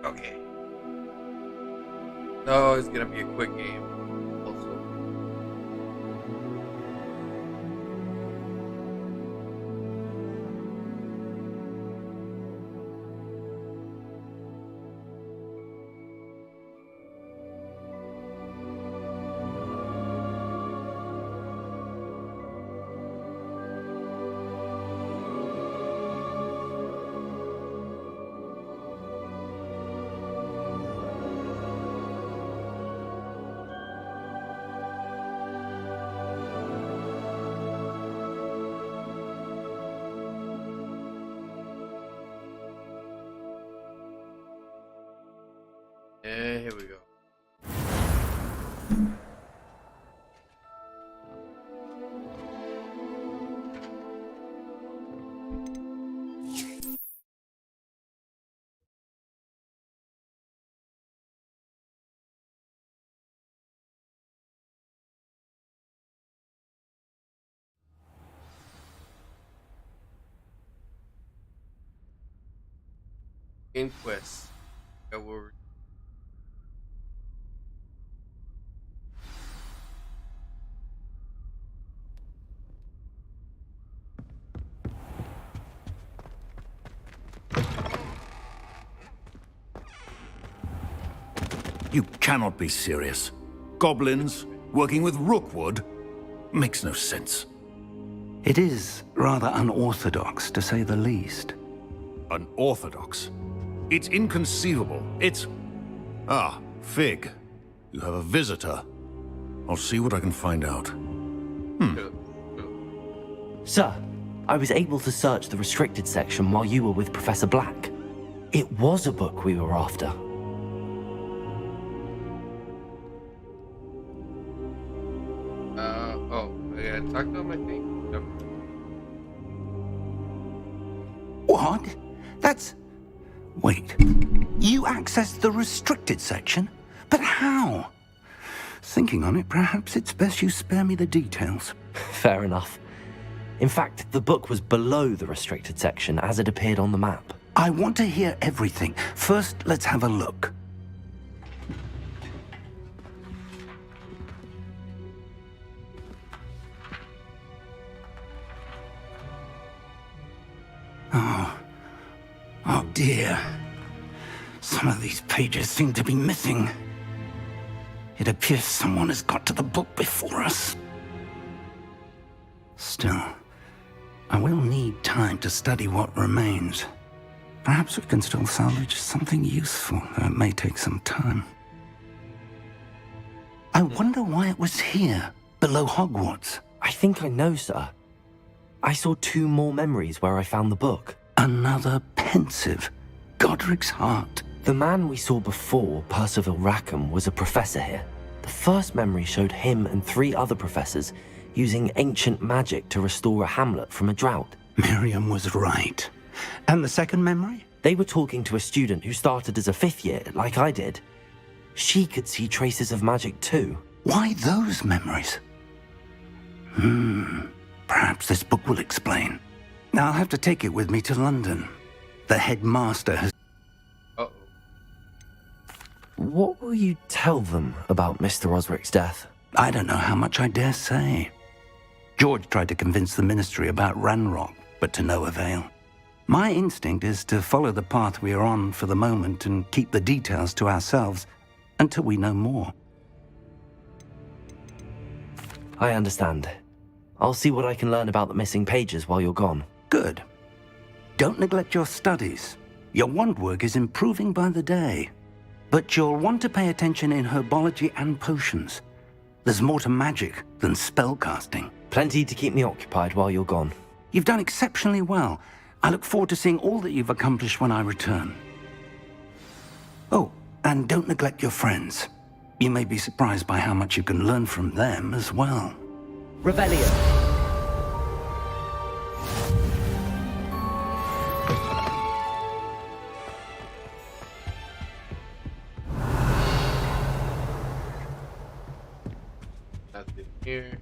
Okay. So it's gonna be a quick game. Also. Yeah, here we go. Inquest. Yeah, You cannot be serious. Goblins working with Rookwood? Makes no sense. It is rather unorthodox, to say the least. Unorthodox? It's inconceivable. It's... Ah, Fig. You have a visitor. I'll see what I can find out. Sir, I was able to search the restricted section while you were with Professor Black. It was a book we were after. Oh, I gotta talk to him, I think. Yep. What? That's... Wait. You accessed the restricted section? But how? Thinking on it, perhaps it's best you spare me the details. Fair enough. In fact, the book was below the restricted section as it appeared on the map. I want to hear everything. First, let's have a look. Oh dear. Some of these pages seem to be missing. It appears someone has got to the book before us. Still, I will need time to study what remains. Perhaps we can still salvage something useful, though it may take some time. I wonder why it was here, below Hogwarts. I think I know, sir. I saw 2 more memories where I found the book. Another pensive. Godric's heart. The man we saw before, Percival Rackham, was a professor here. The first memory showed him and 3 other professors using ancient magic to restore a hamlet from a drought. Miriam was right. And the second memory? They were talking to a student who started as a 5th year, like I did. She could see traces of magic too. Why those memories? Perhaps this book will explain. Now I'll have to take it with me to London. The headmaster has... Uh-oh. What will you tell them about Mr. Osric's death? I don't know how much I dare say. George tried to convince the ministry about Ranrock, but to no avail. My instinct is to follow the path we are on for the moment and keep the details to ourselves until we know more. I understand. I'll see what I can learn about the missing pages while you're gone. Good. Don't neglect your studies. Your wand work is improving by the day. But you'll want to pay attention in herbology and potions. There's more to magic than spellcasting. Plenty to keep me occupied while you're gone. You've done exceptionally well. I look forward to seeing all that you've accomplished when I return. Oh, and don't neglect your friends. You may be surprised by how much you can learn from them as well. Rebellion! Nothing here.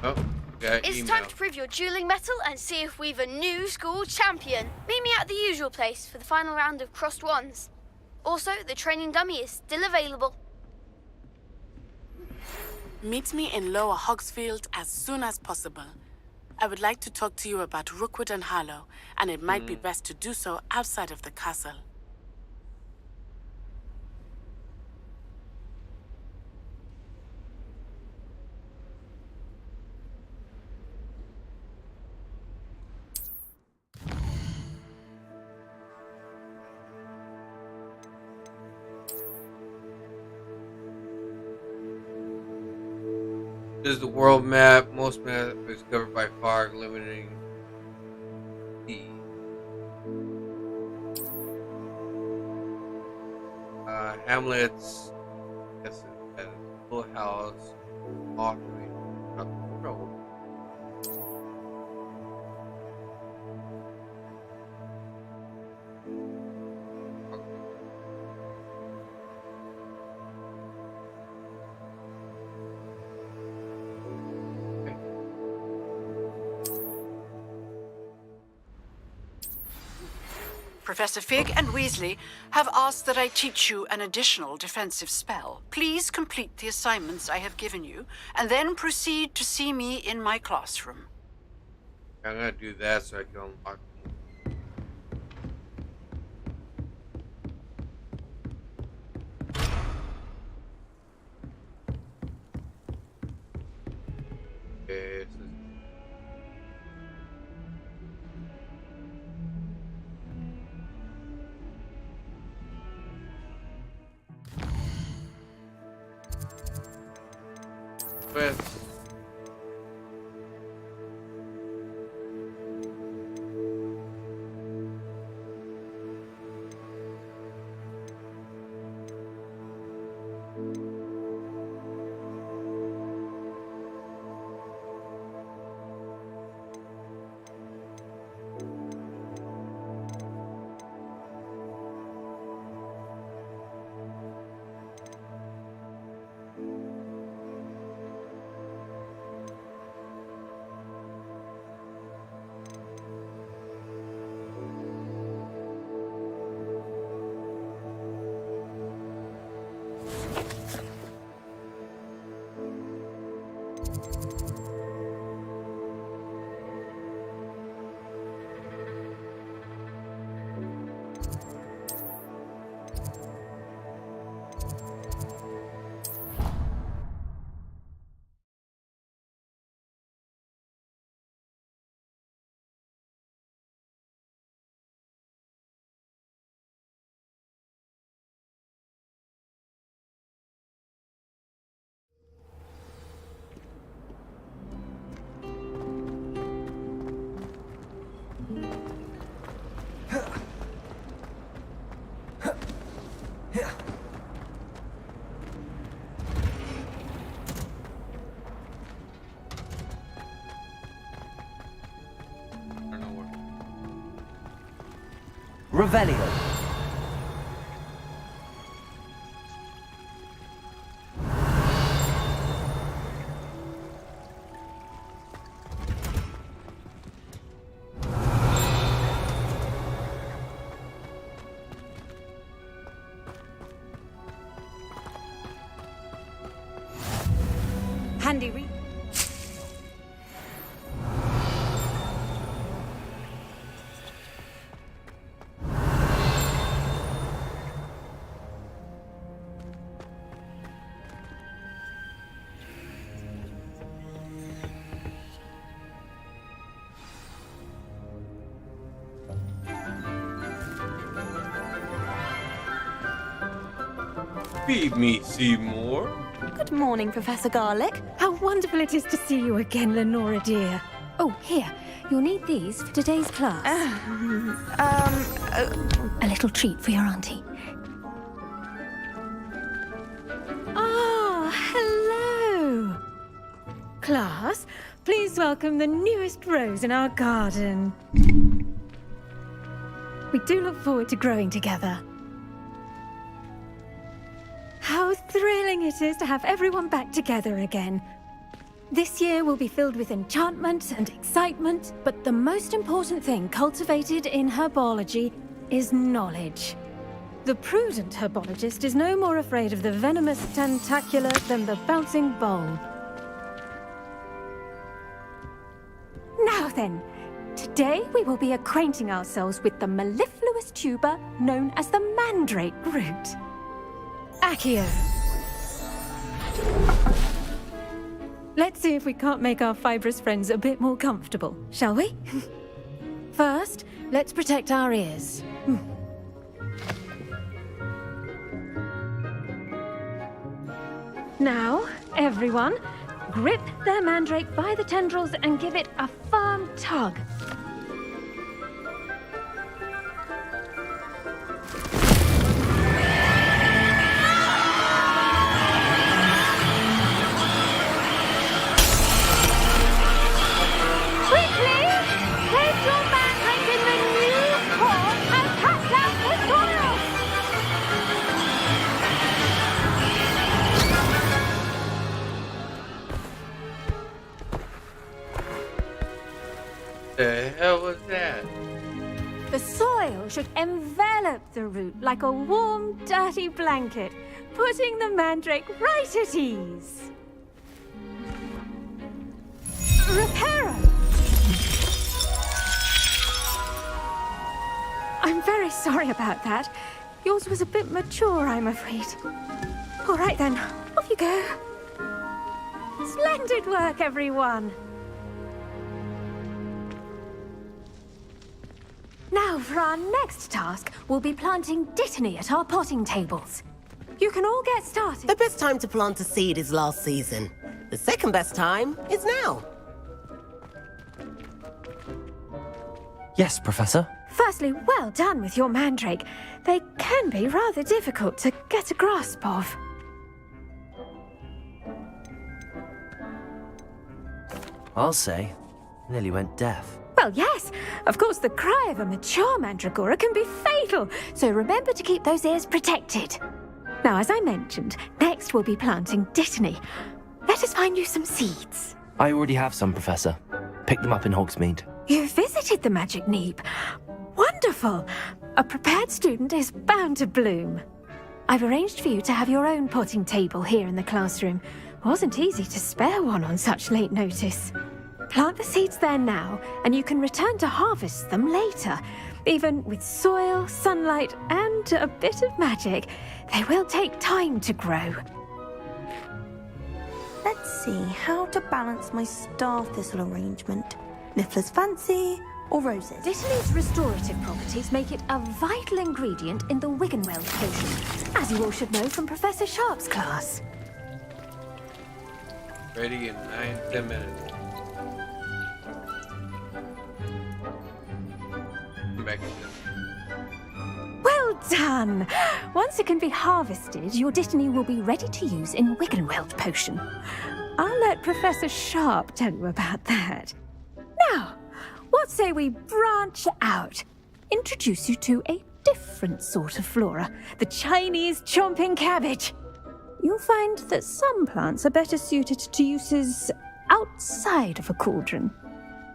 Oh. Got It's email. time to prove your dueling mettle and see if we've a new school champion. Meet me at the usual place for the final round of crossed wands. Also, the training dummy is still available. Meet me in Lower Hogsfield as soon as possible. I would like to talk to you about Rookwood and Harlow, and it might be best to do so outside of the castle. This is the world map. Most map is covered by fog, limiting the hamlets. Yes, a little house. Offering control. Professor Fig and Weasley have asked that I teach you an additional defensive spell. Please complete the assignments I have given you, and then proceed to see me in my classroom. I'm gonna do that so I can unlock. Okay, so but I don't know what. Revelio. Handy read. Feed me, Seymour. Good morning, Professor Garlick. How wonderful it is to see you again, Lenora dear. Oh, here. You'll need these for today's class. A little treat for your auntie. Ah, hello. Class, please welcome the newest rose in our garden. We do look forward to growing together. How thrilling it is to have everyone back together again. This year will be filled with enchantment and excitement, but the most important thing cultivated in herbology is knowledge. The prudent herbologist is no more afraid of the venomous tentacula than the bouncing bulb. Now then, today we will be acquainting ourselves with the mellifluous tuber known as the mandrake root. Accio. Let's see if we can't make our fibrous friends a bit more comfortable, shall we? First, let's protect our ears. Now, everyone, grip their mandrake by the tendrils and give it a firm tug. Quickly, place your mandrake in the new pot and cut out the soil. The hell was that? The soil should envelop the root like a warm, dirty blanket, putting the mandrake right at ease. Reparo! I'm very sorry about that. Yours was a bit mature, I'm afraid. All right then, off you go. Splendid work, everyone. Now, for our next task, we'll be planting dittany at our potting tables. You can all get started. The best time to plant a seed is last season. The second best time is now. Yes, Professor. Firstly, well done with your mandrake. They can be rather difficult to get a grasp of. I'll say. Nearly went deaf. Well, yes. Of course, the cry of a mature mandragora can be fatal, so remember to keep those ears protected. Now, as I mentioned, next we'll be planting dittany. Let us find you some seeds. I already have some, Professor. Picked them up in Hogsmeade. You visited the Magic Neep. Wonderful. A prepared student is bound to bloom. I've arranged for you to have your own potting table here in the classroom. Wasn't easy to spare one on such late notice. Plant the seeds there now, and you can return to harvest them later. Even with soil, sunlight, and a bit of magic, they will take time to grow. Let's see how to balance my star thistle arrangement. Niffler's fancy or roses? Dittany's restorative properties make it a vital ingredient in the Wiggenweld potion, as you all should know from Professor Sharp's class. Ready in 9-10 minutes. Back in. Well done! Once it can be harvested, your dittany will be ready to use in Wiggenweld potion. I'll let Professor Sharp tell you about that. Now, what say we branch out? Introduce you to a different sort of flora, the Chinese chomping cabbage. You'll find that some plants are better suited to uses outside of a cauldron.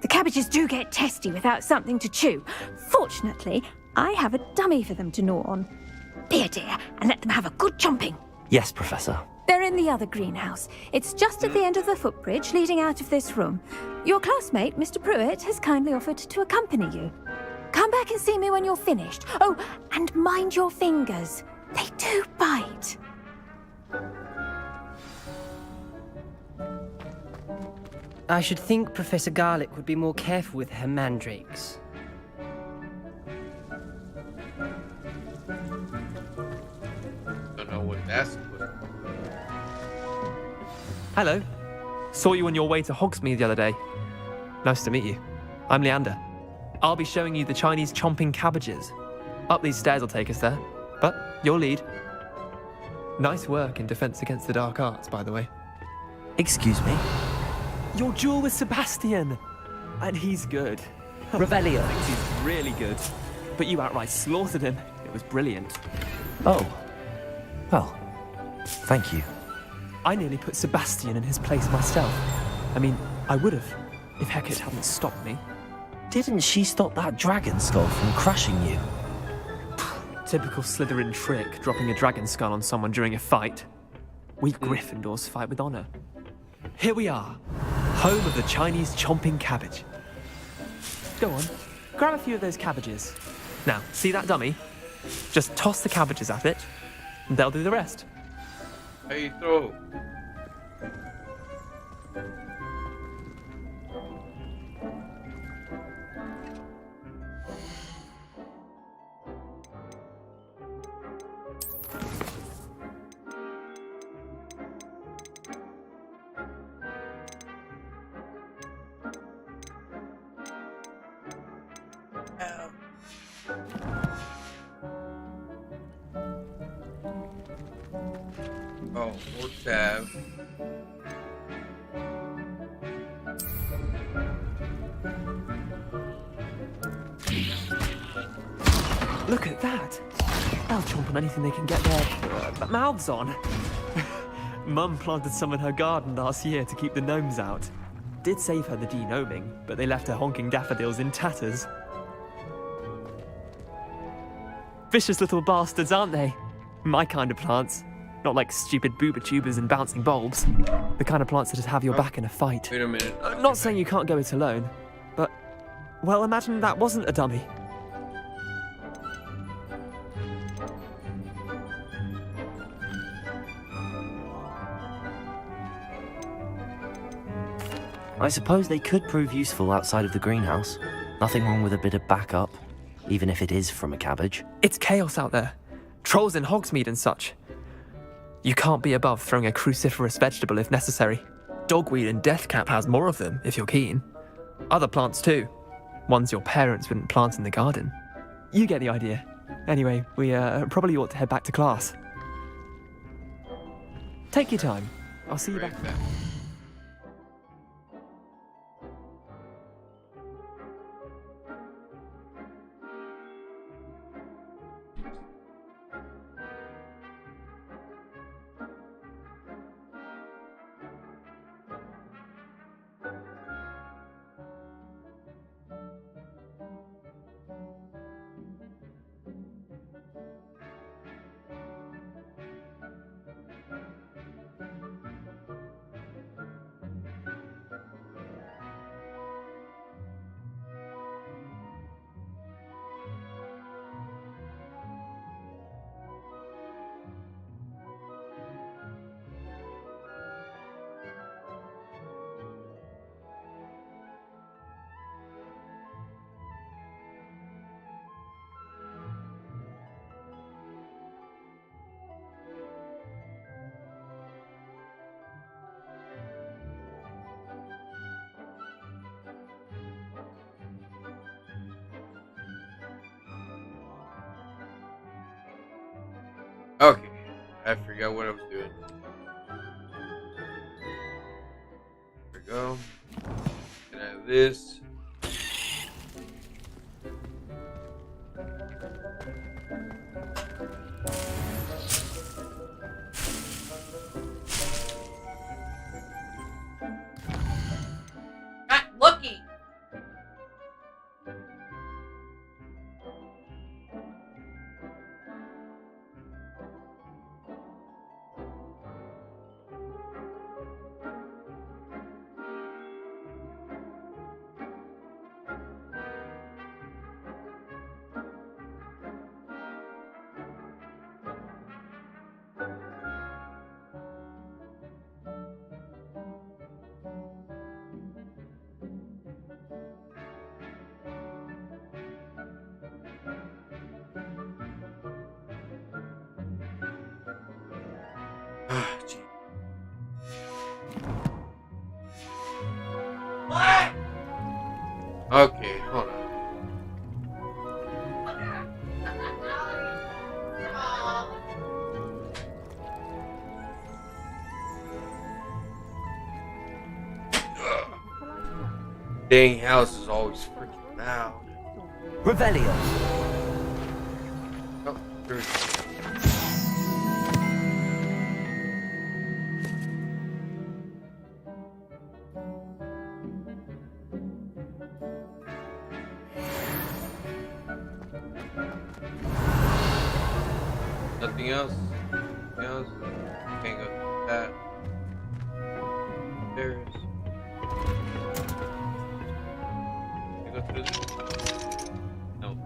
The cabbages do get testy without something to chew. Fortunately, I have a dummy for them to gnaw on. Be a dear and let them have a good chomping. Yes, Professor. They're in the other greenhouse. It's just at the end of the footbridge leading out of this room. Your classmate, Mr. Pruitt, has kindly offered to accompany you. Come back and see me when you're finished. Oh, and mind your fingers. They do bite. I should think Professor Garlick would be more careful with her mandrakes. Don't know what that's supposed to be. Hello. Saw you on your way to Hogsmeade the other day. Nice to meet you. I'm Leander. I'll be showing you the Chinese chomping cabbages. Up these stairs will take us there, but you'll lead. Nice work in Defense Against the Dark Arts, by the way. Excuse me? Your duel with Sebastian! And he's good. Revelio. He's really good. But you outright slaughtered him. It was brilliant. Oh. Well, thank you. I nearly put Sebastian in his place myself. I mean, I would have, if Hecate hadn't stopped me. Didn't she stop that dragon skull from crushing you? Typical Slytherin trick, dropping a dragon skull on someone during a fight. We Gryffindors fight with honor. Here we are, home of the Chinese chomping cabbage. Go on, grab a few of those cabbages. Now, see that dummy? Just toss the cabbages at it, and they'll do the rest. How you throw? Oh, we'll tab. Look at that! They'll chomp on anything they can get their mouths on. Mum planted some in her garden last year to keep the gnomes out. Did save her the de-gnoming, but they left her honking daffodils in tatters. Vicious little bastards, aren't they? My kind of plants. Not like stupid booba tubers and bouncing bulbs. The kind of plants that just have your back in a fight. Wait a minute. Not saying you can't go it alone, but, well, imagine that wasn't a dummy. I suppose they could prove useful outside of the greenhouse. Nothing wrong with a bit of backup, even if it is from a cabbage. It's chaos out there. Trolls in Hogsmeade and such. You can't be above throwing a cruciferous vegetable if necessary. Dogweed and deathcap has more of them, if you're keen. Other plants too. Ones your parents wouldn't plant in the garden. You get the idea. Anyway, we probably ought to head back to class. Take your time. I'll see you back there. Okay, I forgot what I was doing. There we go. Can I have this? Not looking. Okay, hold on. Dang house is always freaking loud. Revelio. Oh, there we go. Nothing else? Nothing else? Can't go through that. There's. Can I go through this? Nope.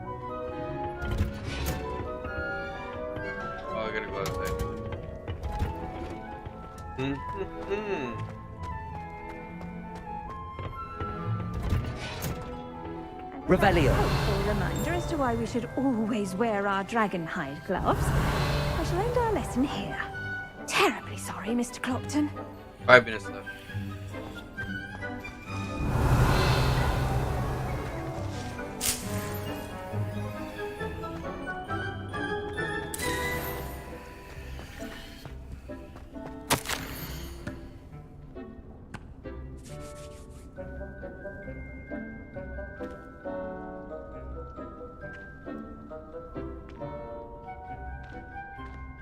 Oh, I gotta go outside. Revelio. Helpful reminder as to why we should always wear our dragon hide gloves. I shall end our lesson here. Terribly sorry, Mr. Clopton. 5 minutes left.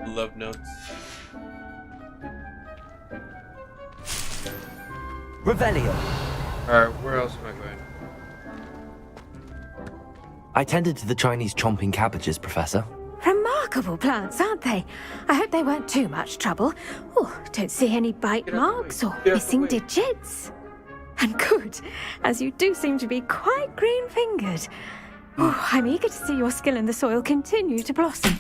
Love notes. Revelio. Alright, where else am I going? I tended to the Chinese chomping cabbages, Professor. Remarkable plants, aren't they? I hope they weren't too much trouble. Oh, don't see any bite marks or missing digits. And good, as you do seem to be quite green-fingered. Oh, I'm eager to see your skill in the soil continue to blossom.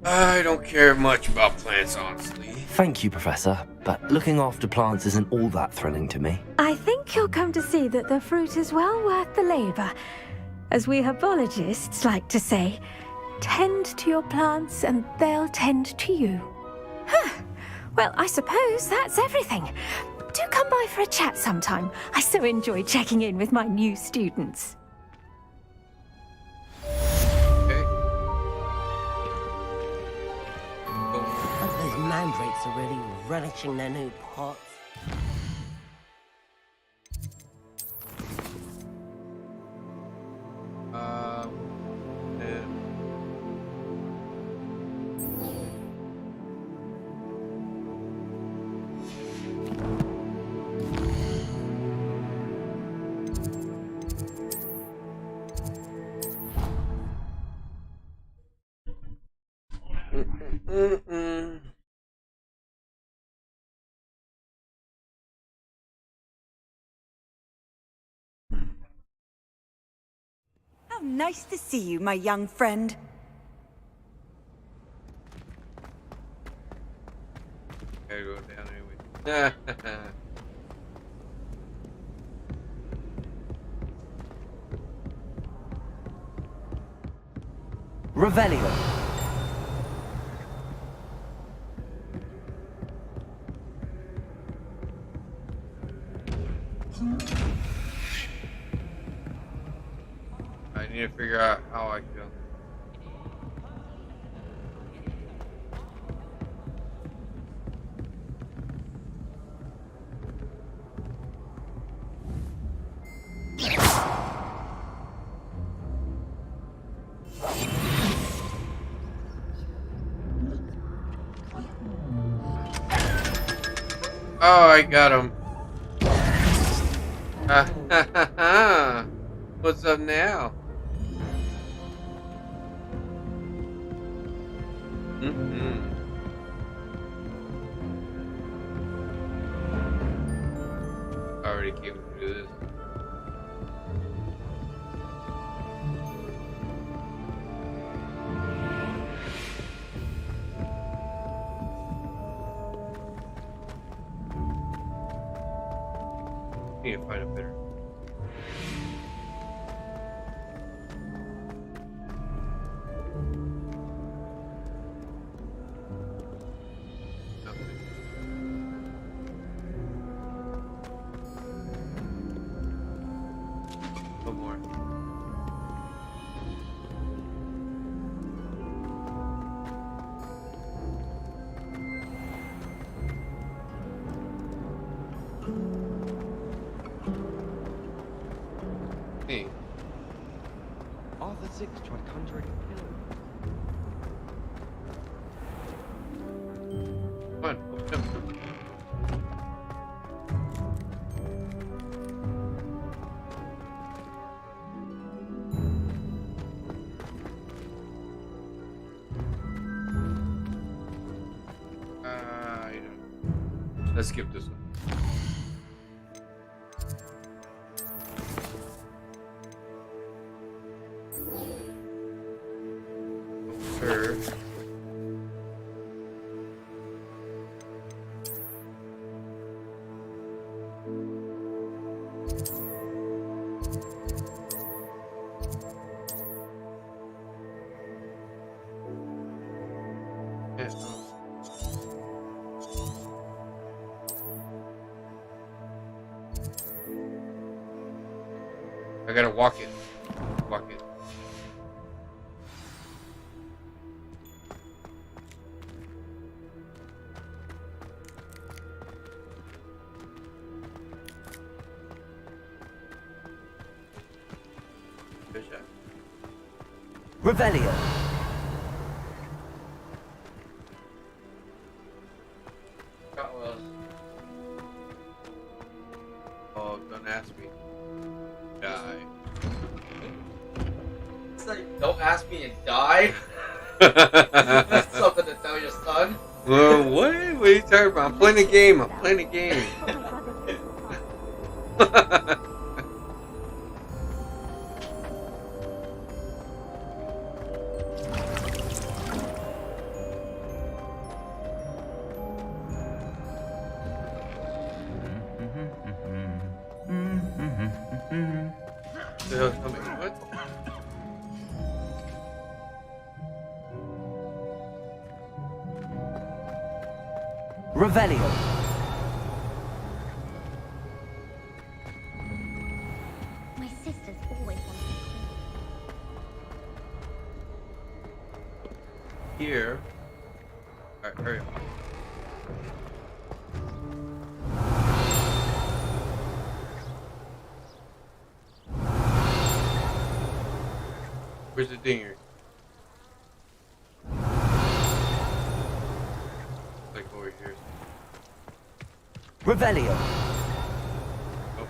I don't care much about plants, honestly. Thank you, Professor, but looking after plants isn't all that thrilling to me. I think you'll come to see that the fruit is well worth the labour. As we herbologists like to say, tend to your plants and they'll tend to you. Huh. Well, I suppose that's everything. Do come by for a chat sometime. I so enjoy checking in with my new students. Those mandrakes are really relishing their new pots. How nice to see you, my young friend. Gotta go down anyway. Revelio. I need to figure out how I feel. Oh, I got him. What's up now? Already came through this. Need to find a better. One more. Hey. Arthur VI tried conjuring a pillar. Come on, open up. Let's skip this one. Sir. I gotta walk it. Walk it. Good shot. Revelio. Oh, don't ask me. Die. It's like, don't ask me and die. That's something to tell your son. What? What are you talking about? I'm playing a game. I'm playing a game. The hell's coming? What? Revelio. My sister's always wanted. Here. Alright, hurry up. Where's the dinger? Like over here. Revelio. Oh.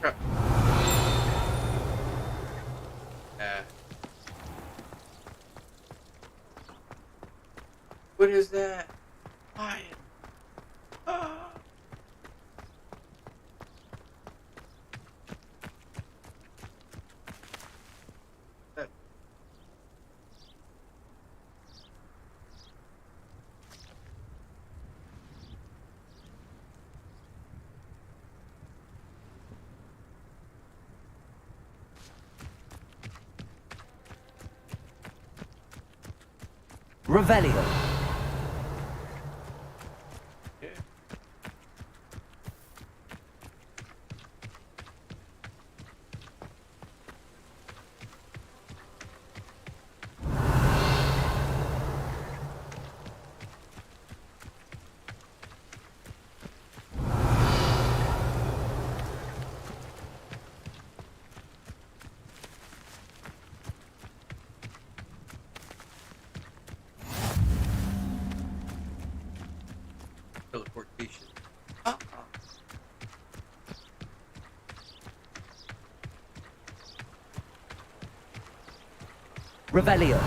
Crap. What is that? Lion. Ah. Revelio. Teleportation. Revelio.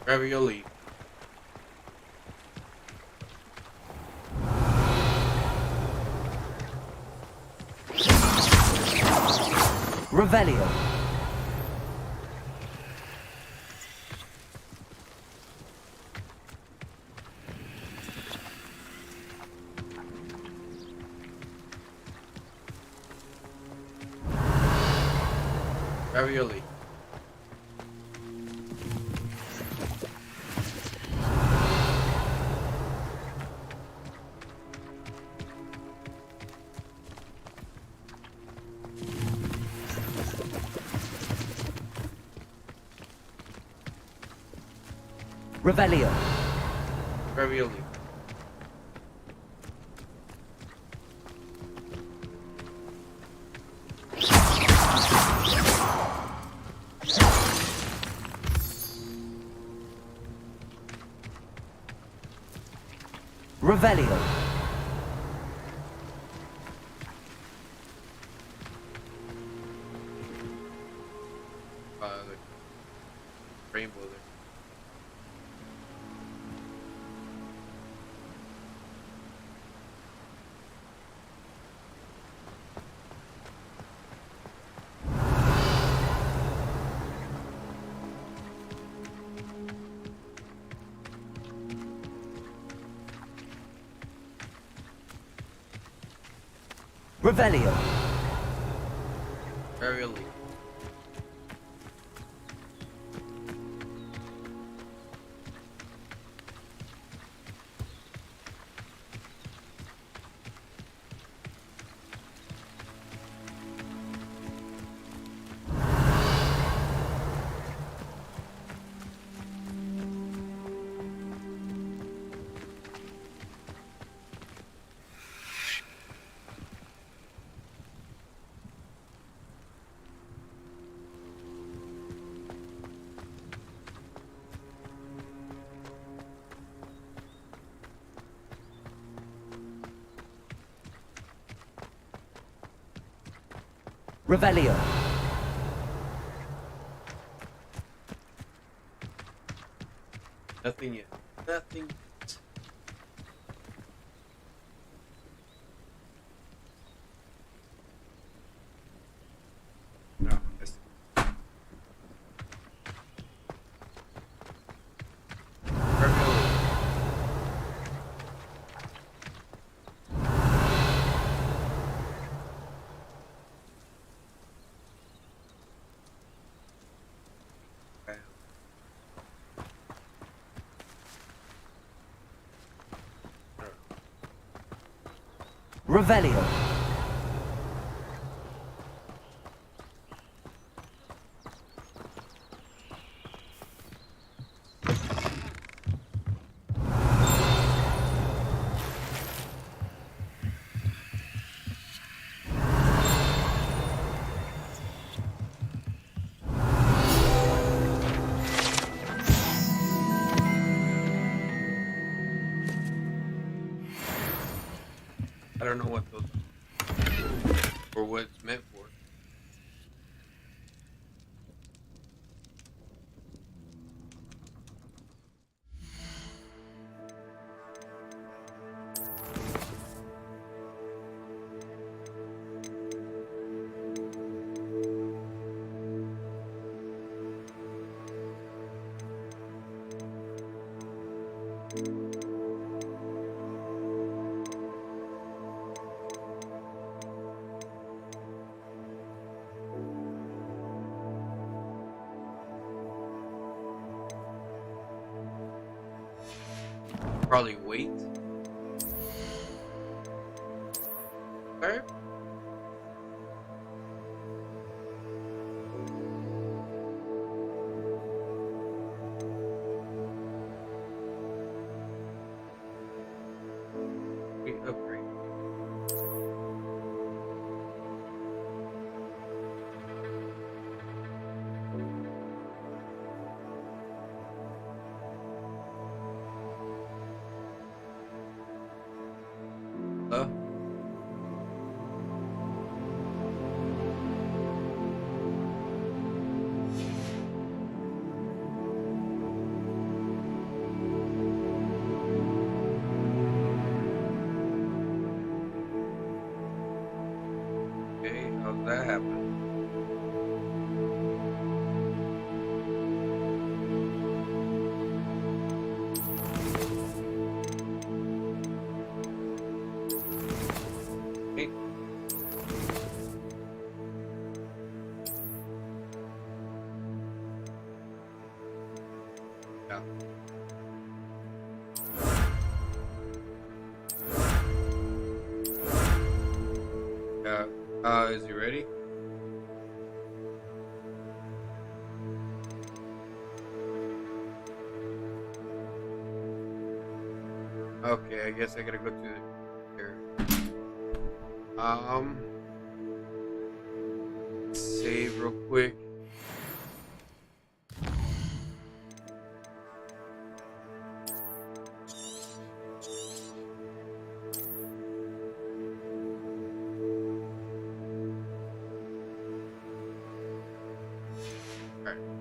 Ravioli. Revelio. Ravioli. Revelio. Ravioli. Revelio. Rainbow there. Revelio. Very elite. Revelio. Nothing yet. Nothing. No. Revelio. I don't know what those or what it's meant for. Probably wait. Okay. We upgrade. Okay, how's that happen? Okay. Yeah. Is he ready? Okay, I guess I gotta go to here. Save real quick. Alright.